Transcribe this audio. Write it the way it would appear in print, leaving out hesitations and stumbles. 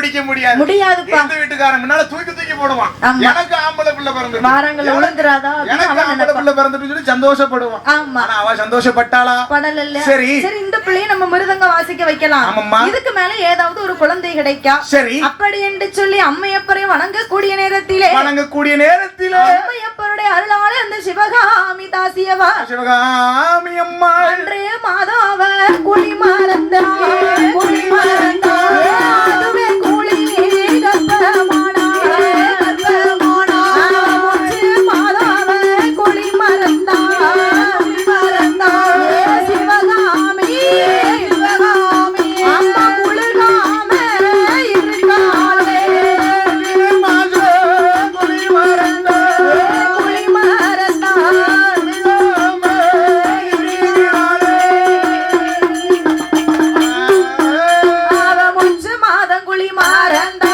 பிடிக்க முடியாது. முடியாதுப்பா. இந்த வீட்டுக்காரன் முன்னால தூக்கி தூக்கி போடுவான். எனக்கு ஆம்பளை பிள்ளை பிறந்து வாரங்கள் உளுந்துராதா, எனக்கு ஆம்பளை பிள்ளை பிறந்துட்டு சொல்லி சந்தோஷப்படுவான். ஆமா. ஆனா அவ சந்தோஷப்பட்டாளா? படல. சரி சரி, இந்த பிள்ளையை நம்ம மிருதங்க வாசிக்க வைக்கலாம். ஆமாம்மா. இதுக்கு மேல ஏதாவது ஒரு குழந்தை கிடைக்கா. சரி. அப்படி என்று சொல்லி அம்மையப்பரை வணங்கக்கூடிய நேரத்திலே அம்மையப்பருடைய அருளால அந்த சிவகாமி தாசியவா சிவகாமி அம்மா அன்றைய மாதாவ குழி மறந்தா அதுவே குழி கர்ப்பமானா மாதாவ குழி மறந்தா சிவகாமி அம்மா முழுகாம இருக்காளே அவ 3 மாதம் குழி மறந்தா